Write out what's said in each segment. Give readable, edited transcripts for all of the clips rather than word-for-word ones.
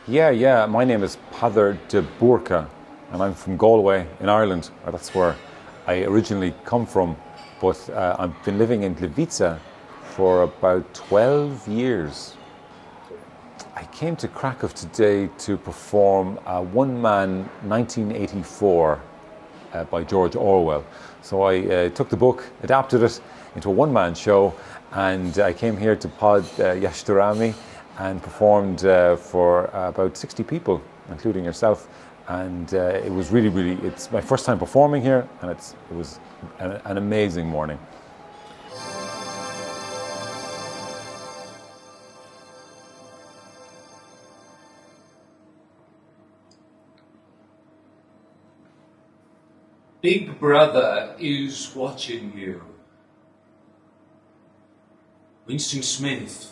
Yeah. My name is Peadar de Burca, and I'm from Galway in Ireland. That's where I originally come from. But I've been living in Gliwice for about 12 years. I came to Kraków today to perform a one-man 1984 by George Orwell. So I took the book, adapted it into a one-man show, and I came here to Pod Jaszczurami and performed for about 60 people, including yourself. And it was really, it's my first time performing here, and it was an amazing morning. Big Brother is watching you. Winston Smith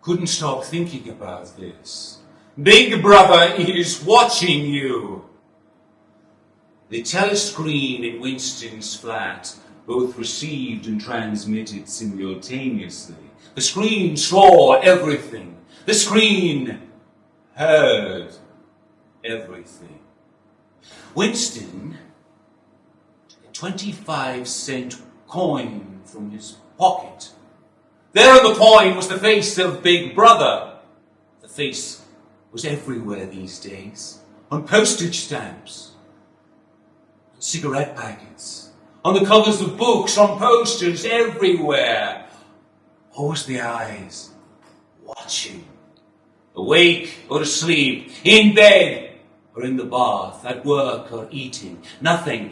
couldn't stop thinking about this. Big Brother is watching you. The telescreen in Winston's flat both received and transmitted simultaneously. The screen saw everything. The screen heard everything. Winston took a 25-cent coin from his pocket. There on the coin was the face of Big Brother. The face was everywhere these days. On postage stamps, on cigarette packets, on the covers of books, on posters, everywhere. Always the eyes watching. Awake or asleep, in bed or in the bath, at work or eating. Nothing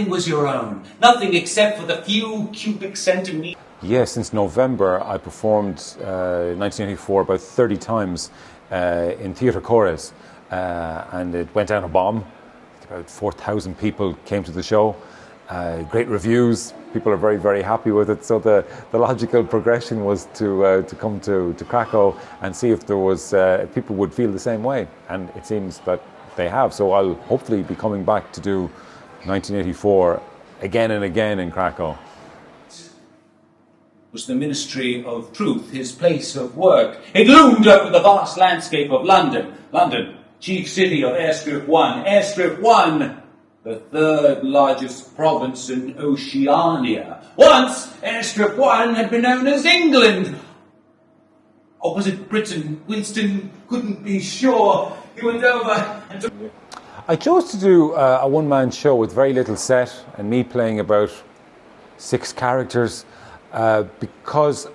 was your own. Nothing except for the few cubic centimeters. Yes, since November I performed 1984 about 30 times in Teatr Korez, and it went down a bomb. About 4,000 people came to the show. Great reviews. People are very happy with it. So the logical progression was to come to Kraków and see if there was people would feel the same way, and it seems that they have. So I'll hopefully be coming back to do 1984 again and again in Kraków. Was the Ministry of Truth, his place of work. It loomed over the vast landscape of London. London, chief city of Airstrip 1. Airstrip 1, the third largest province in Oceania. Once, Airstrip 1 had been known as England. Or was it Britain? Winston couldn't be sure. He went over and took... I chose to do a one-man show with very little set and me playing about 6 characters. Because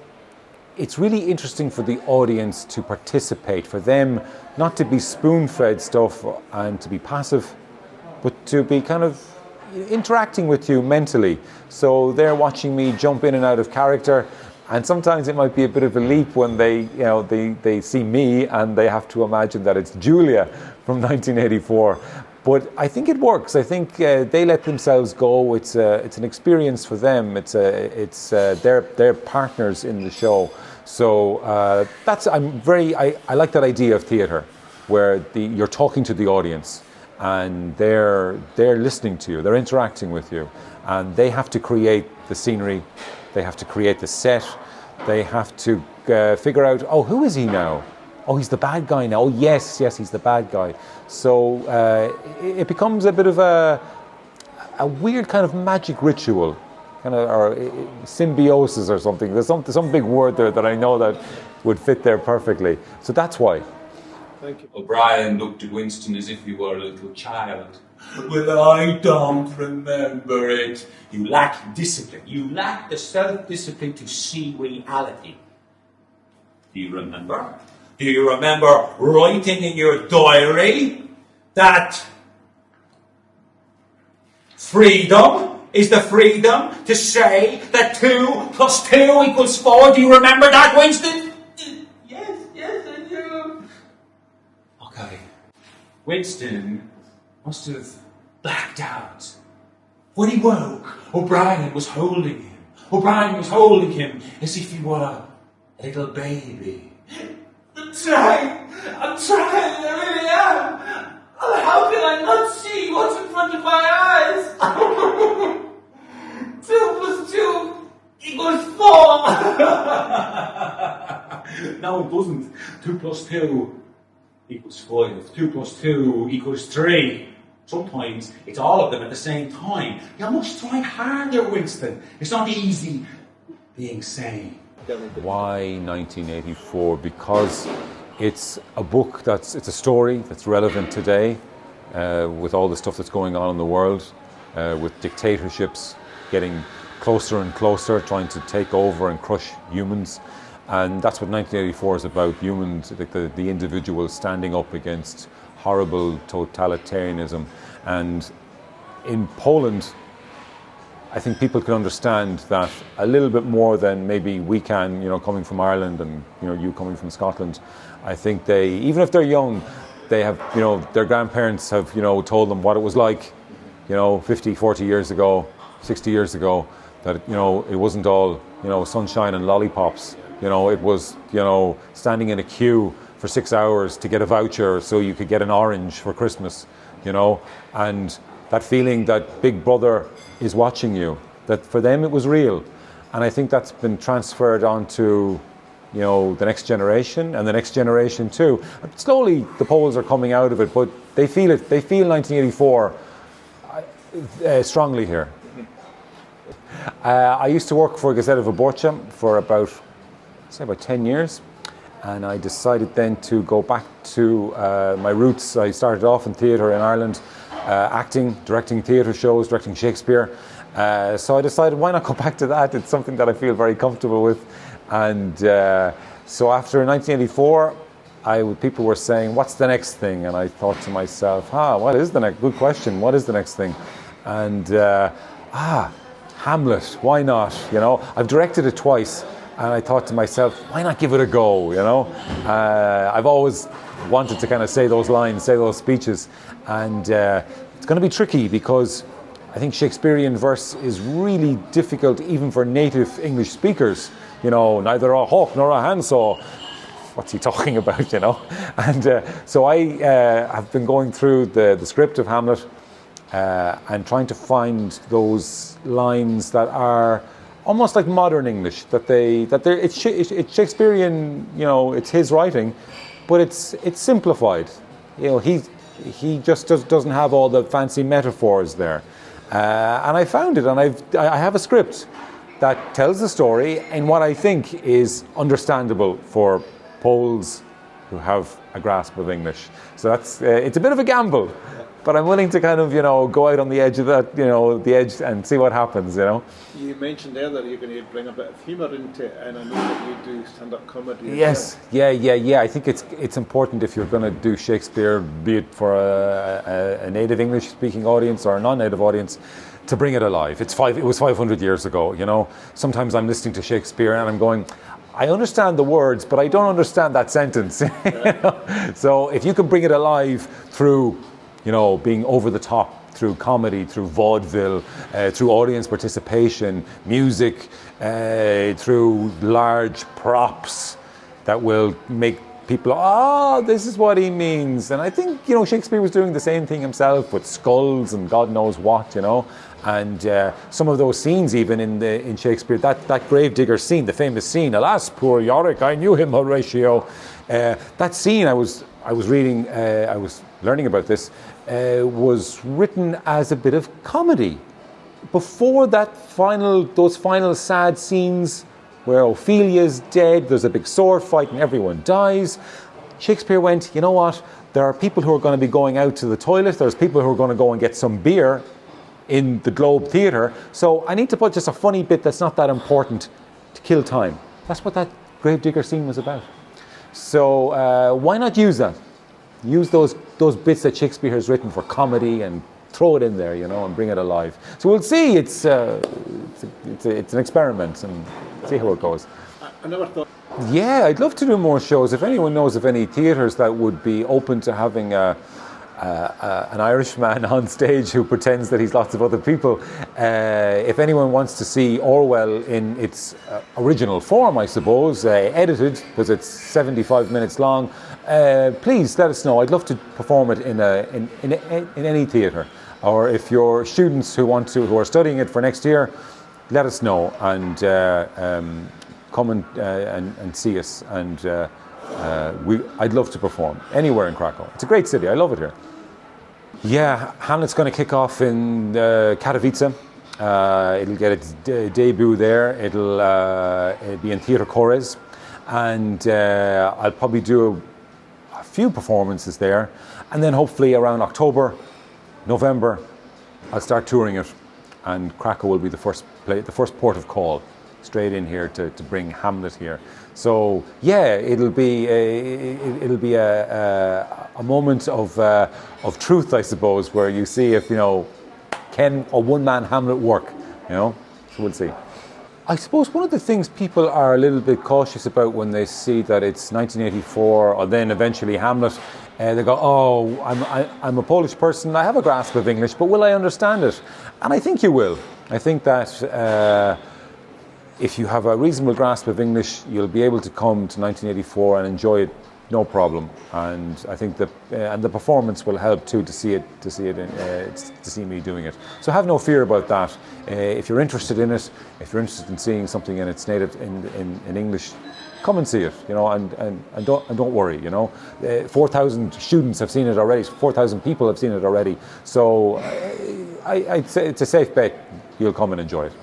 it's really interesting for the audience to participate, for them not to be spoon-fed stuff and to be passive, but to be kind of interacting with you mentally. So they're watching me jump in and out of character, and sometimes it might be a bit of a leap when they see me and they have to imagine that it's Julia from 1984. But I think it works. I think they let themselves go. It's an experience for them. They're partners in the show. So I like that idea of theatre, where you're talking to the audience and they're listening to you. They're interacting with you, and they have to create the scenery. They have to create the set. They have to figure out, oh, who is he now? Oh, he's the bad guy now. Oh, yes, he's the bad guy. So it becomes a bit of a weird kind of magic ritual, or symbiosis or something. There's some big word there that I know that would fit there perfectly. So that's why. Thank you. O'Brien looked at Winston as if he were a little child. Well, I don't remember it. You lack discipline. You lack the self-discipline to see reality. Do you remember? Do you remember writing in your diary that freedom is the freedom to say that 2 + 2 = 4? Do you remember that, Winston? Yes, I do. Okay. Winston must have blacked out. When he woke, O'Brien was holding him. O'Brien was holding him as if he were a little baby. I'm trying, I really am. How can I not see what's in front of my eyes? 2 + 2 = 4. No, it doesn't. 2 + 2 equals 5. 2 plus 2 equals 3. Sometimes it's all of them at the same time. You must try harder, Winston. It's not easy being sane. Why 1984? Because it's a book it's a story that's relevant today, with all the stuff that's going on in the world, with dictatorships getting closer and closer, trying to take over and crush humans. And that's what 1984 is about, humans, like the individual standing up against horrible totalitarianism. And in Poland, I think people can understand that a little bit more than maybe we can, coming from Ireland and, you coming from Scotland. I think they, even if they're young, they have, their grandparents have, told them what it was like, 50, 40 years ago, 60 years ago, that, it wasn't all, sunshine and lollipops. It was, standing in a queue for 6 hours to get a voucher so you could get an orange for Christmas, and that feeling that Big Brother is watching you, that for them it was real. And I think that's been transferred onto, the next generation and the next generation too. Slowly the Poles are coming out of it, but they feel it. They feel 1984 strongly here. I used to work for Gazeta Wyborca for about 10 years. And I decided then to go back to my roots. I started off in theatre in Ireland, acting, directing theatre shows, directing Shakespeare. So I decided, why not go back to that? It's something that I feel very comfortable with. And so after 1984, people were saying, what's the next thing? And I thought to myself, what is the next? Good question. What is the next thing? And Hamlet. Why not? I've directed it twice. And I thought to myself, why not give it a go, I've always wanted to kind of say those lines, say those speeches. And it's going to be tricky because I think Shakespearean verse is really difficult even for native English speakers. Neither a hawk nor a handsaw. What's he talking about, And so I have been going through the script of Hamlet and trying to find those lines that are almost like modern English, it's Shakespearean, it's his writing, but it's simplified. He just doesn't have all the fancy metaphors there. And I found it, and I have a script that tells the story in what I think is understandable for Poles who have a grasp of English. So it's a bit of a gamble. But I'm willing to kind of, go out on the edge of that, the edge and see what happens, You mentioned there that you're going to bring a bit of humour into it, and I know that you do stand-up comedy. Yes, yeah. I think it's important if you're going to do Shakespeare, be it for a native English-speaking audience or a non-native audience, to bring it alive. It was 500 years ago, Sometimes I'm listening to Shakespeare and I'm going, I understand the words, but I don't understand that sentence. So if you can bring it alive through being over the top, through comedy, through vaudeville, through audience participation, music, through large props that will make people, this is what he means. And I think, Shakespeare was doing the same thing himself with skulls and God knows what, And some of those scenes even in Shakespeare, that gravedigger scene, the famous scene, alas, poor Yorick, I knew him, Horatio. That scene I was reading, I was learning about this, was written as a bit of comedy. Before those final sad scenes where Ophelia's dead, there's a big sword fight and everyone dies, Shakespeare went, you know what, there are people who are going to be going out to the toilet, there's people who are going to go and get some beer in the Globe Theatre, so I need to put just a funny bit that's not that important to kill time. That's what that gravedigger scene was about. So why not use that? Use those bits that Shakespeare has written for comedy and throw it in there, and bring it alive. So we'll see. It's an experiment and see how it goes. I never thought. Yeah, I'd love to do more shows. If anyone knows of any theatres that would be open to having an Irishman on stage who pretends that he's lots of other people. If anyone wants to see Orwell in its original form, I suppose, edited, because it's 75 minutes long, please let us know. I'd love to perform it in any theatre. Or if you're students who are studying it for next year, let us know and come and see us and I'd love to perform anywhere in Krakow. It's a great city. I love it here. Yeah, Hamlet's going to kick off in Katowice. It'll get its debut there. It'll be in Teatr Korez, and I'll probably do a few performances there, and then hopefully around October, November, I'll start touring it, and Krakow will be the first port of call, straight in here to bring Hamlet here. So yeah, it'll be a moment of truth, I suppose, where you see if can a one-man Hamlet work, so we'll see. I suppose one of the things people are a little bit cautious about when they see that it's 1984 or then eventually Hamlet, they go, oh, I'm a Polish person, I have a grasp of English, but will I understand it? And I think you will. I think that if you have a reasonable grasp of English, you'll be able to come to 1984 and enjoy it, no problem. And I think and the performance will help too to see me doing it. So have no fear about that. If you're interested in it, if you're interested in seeing something in its native in English, come and see it. And don't worry. 4,000 students have seen it already. 4,000 people have seen it already. So I'd say it's a safe bet. You'll come and enjoy it.